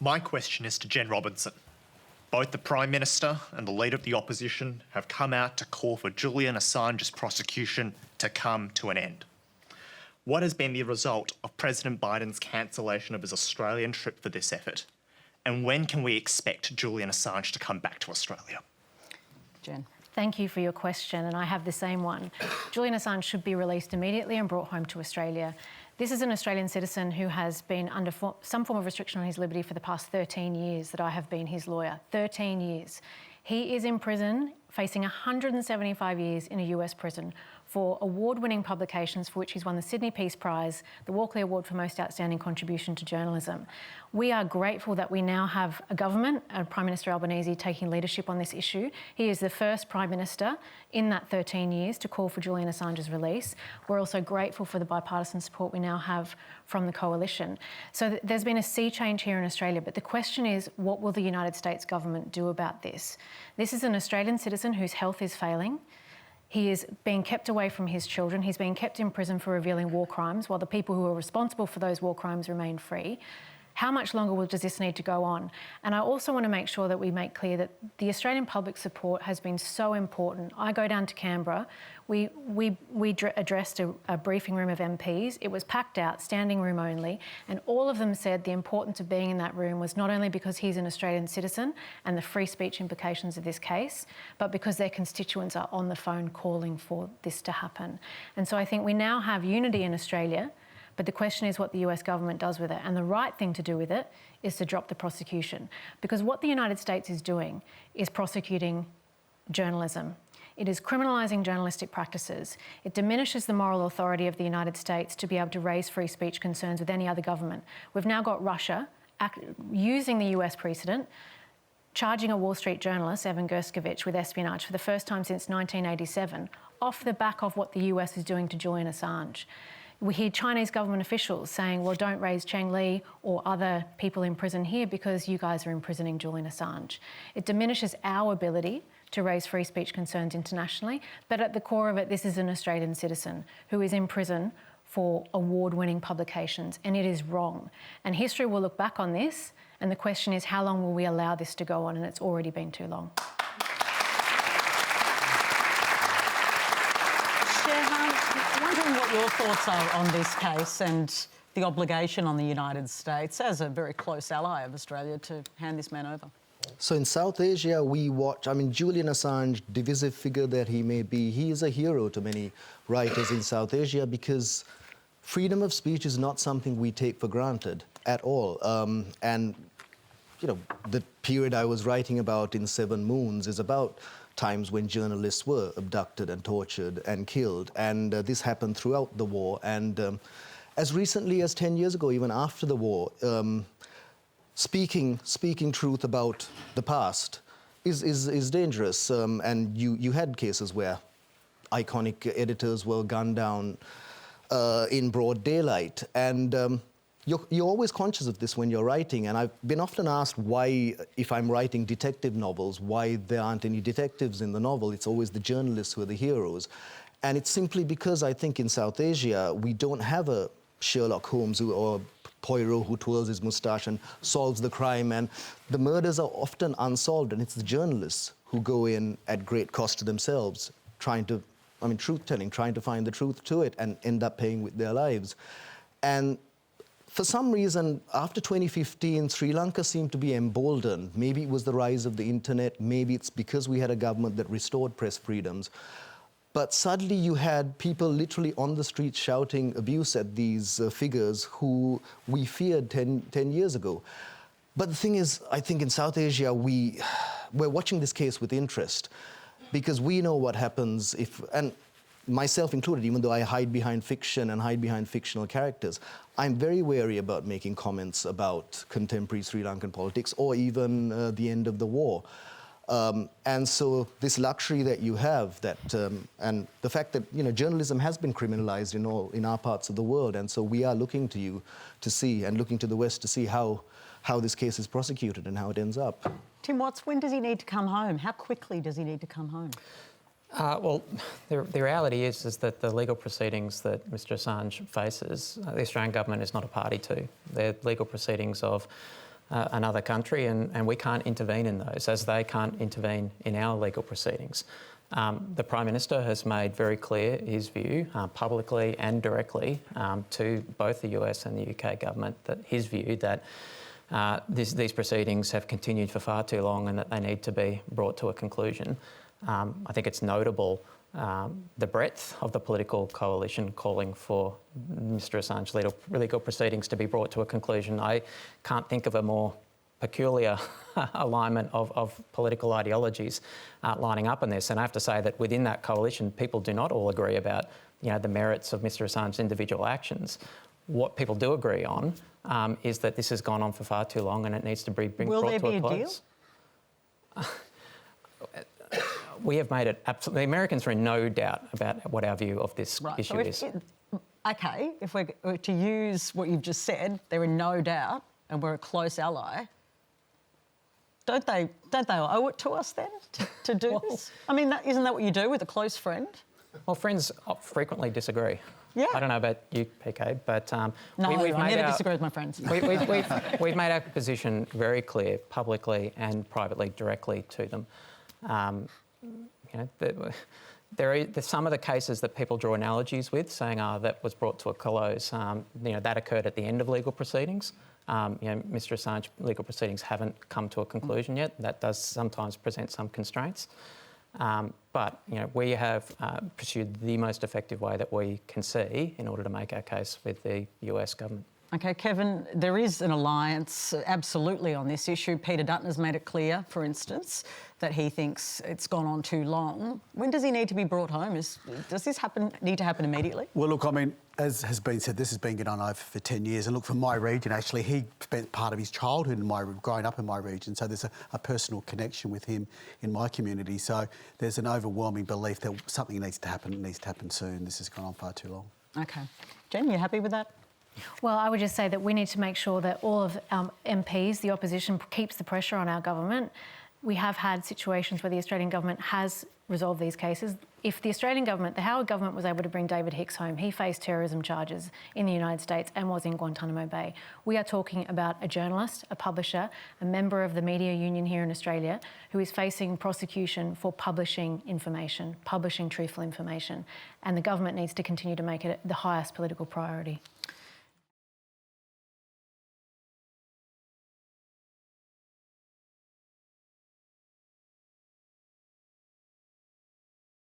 My question is to Jen Robinson. Both the Prime Minister and the Leader of the Opposition have come out to call for Julian Assange's prosecution to come to an end. What has been the result of President Biden's cancellation of his Australian trip for this effort? And when can we expect Julian Assange to come back to Australia? Jen. Thank you for your question, and I have the same one. Julian Assange should be released immediately and brought home to Australia. This is an Australian citizen who has been under some form of restriction on his liberty for the past 13 years that I have been his lawyer. 13 years. He is in prison, facing 175 years in a US prison for award-winning publications for which he's won the Sydney Peace Prize, the Walkley Award for Most Outstanding Contribution to Journalism. We are grateful that we now have a government, Prime Minister Albanese, taking leadership on this issue. He is the first Prime Minister in that 13 years to call for Julian Assange's release. We're also grateful for the bipartisan support we now have from the coalition. So there's been a sea change here in Australia, but the question is, what will the United States government do about this? This is an Australian citizen whose health is failing. He is being kept away from his children. He's being kept in prison for revealing war crimes while the people who are responsible for those war crimes remain free. How much longer does this need to go on? And I also want to make sure that we make clear that the Australian public support has been so important. I go down to Canberra. We addressed a briefing room of MPs. It was packed out, standing room only, and all of them said the importance of being in that room was not only because he's an Australian citizen and the free speech implications of this case, but because their constituents are on the phone calling for this to happen. And so I think we now have unity in Australia, but the question is what the US government does with it. And the right thing to do with it is to drop the prosecution. Because what the United States is doing is prosecuting journalism. It is criminalising journalistic practices. It diminishes the moral authority of the United States to be able to raise free speech concerns with any other government. We've now got Russia using the US precedent, charging a Wall Street journalist, Evan Gershkovich, with espionage for the first time since 1987, off the back of what the US is doing to Julian Assange. We hear Chinese government officials saying, well, don't raise Cheng Li or other people in prison here because you guys are imprisoning Julian Assange. It diminishes our ability to raise free speech concerns internationally, but at the core of it, this is an Australian citizen who is in prison for award-winning publications, and it is wrong. And history will look back on this, and the question is, how long will we allow this to go on? And it's already been too long. Wondering what your thoughts are on this case and the obligation on the United States as a very close ally of Australia to hand this man over. So in South Asia, we watch, Julian Assange, divisive figure that he may be, he is a hero to many writers in South Asia because freedom of speech is not something we take for granted at all. And, you know, the period I was writing about in Seven Moons is about times when journalists were abducted and tortured and killed. And this happened throughout the war. And as recently as 10 years ago, even after the war, speaking truth about the past is dangerous. And you had cases where iconic editors were gunned down in broad daylight. And you're always conscious of this when you're writing, and I've been often asked why, if I'm writing detective novels, why there aren't any detectives in the novel. It's always the journalists who are the heroes. And it's simply because I think in South Asia, we don't have a Sherlock Holmes or Poirot who twirls his moustache and solves the crime, and the murders are often unsolved, and it's the journalists who go in at great cost to themselves, truth-telling, trying to find the truth to it, and end up paying with their lives. And for some reason, after 2015, Sri Lanka seemed to be emboldened. Maybe it was the rise of the internet, maybe it's because we had a government that restored press freedoms. But suddenly you had people literally on the street shouting abuse at these figures who we feared 10 years ago. But the thing is, I think in South Asia, we're watching this case with interest because we know what happens if, and myself included, even though I hide behind fiction and hide behind fictional characters, I'm very wary about making comments about contemporary Sri Lankan politics or even the end of the war. And so this luxury that you have, and the fact that journalism has been criminalized in our parts of the world, and so we are looking to you to see, and looking to the West to see how this case is prosecuted and how it ends up. Tim Watts, when does he need to come home? How quickly does he need to come home? Well, the reality is that the legal proceedings that Mr Assange faces, the Australian government is not a party to. They're legal proceedings of another country, and we can't intervene in those, as they can't intervene in our legal proceedings. The Prime Minister has made very clear his view, publicly and directly, to both the US and the UK government, that his view that these proceedings have continued for far too long and that they need to be brought to a conclusion. I think it's notable the breadth of the political coalition calling for Mr Assange's legal proceedings to be brought to a conclusion. I can't think of a more peculiar alignment of political ideologies lining up on this. And I have to say that within that coalition, people do not all agree about the merits of Mr Assange's individual actions. What people do agree on is that this has gone on for far too long and it needs to be brought to a close. We have made it absolutely... The Americans are in no doubt about what our view of this issue is. Okay, if we're to use what you've just said, they're in no doubt and we're a close ally, don't they owe it to us then to do this? I mean, isn't that what you do with a close friend? Well, friends frequently disagree. Yeah. I don't know about you, PK, but no, I never disagree with my friends. We've made our position very clear, publicly and privately, directly to them. There's some of the cases that people draw analogies with, saying, that was brought to a close. That occurred at the end of legal proceedings. Mr Assange legal proceedings haven't come to a conclusion yet. That does sometimes present some constraints. But we have pursued the most effective way that we can see in order to make our case with the US government. OK, Kevin, there is an alliance absolutely on this issue. Peter Dutton has made it clear, for instance, that he thinks it's gone on too long. When does he need to be brought home? Does this need to happen immediately? Well, look, I mean, as has been said, this has been going on over for 10 years. And look, for my region, actually, he spent part of his childhood growing up in my region. So there's a personal connection with him in my community. So there's an overwhelming belief that something needs to happen. It needs to happen soon. This has gone on far too long. OK. Jen, you happy with that? Well, I would just say that we need to make sure that all of our MPs, the opposition, keeps the pressure on our government. We have had situations where the Australian government has resolved these cases. If the Australian government, the Howard government, was able to bring David Hicks home, he faced terrorism charges in the United States and was in Guantanamo Bay. We are talking about a journalist, a publisher, a member of the media union here in Australia, who is facing prosecution for publishing information, publishing truthful information. And the government needs to continue to make it the highest political priority.